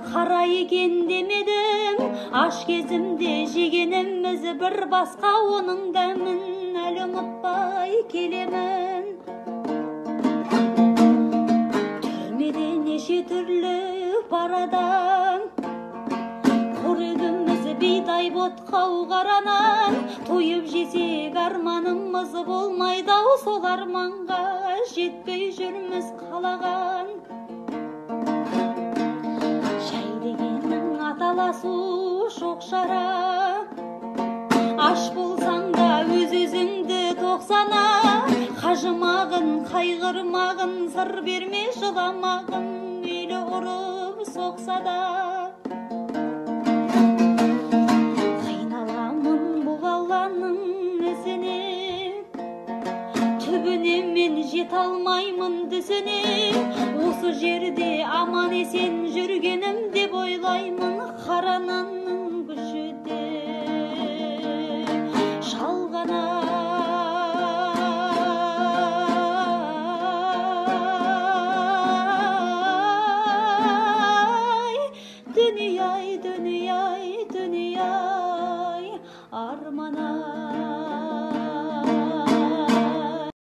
Қара екен демедім, аш кезімде жегеніміз бір басқа, оның дәмін әлі ұмытпай келемін. Түрмеде неше түрлі парадан, қорегіміз бидай ботқау қаранан, тойып жесек арманымыз болмайды-ау, сол арманға жетпей жүрміз қалаған. Шай дегенің аталасу шоқ шара, аш болсаң да өз-өзіңді тоқсана, қажымағын, қайғырмағын, сыр берме жыламағын, мейлі ұрып соқса да. Қайналамын бұл алланың ізіне, түбіне мен жете алмаймын дүсіне, осы жерде аман есен жүргенім деп ойлаймын. Қара нанның күші де шалғанай. Дүние-ай, дүние-ай, дүние-ай, арман-ай.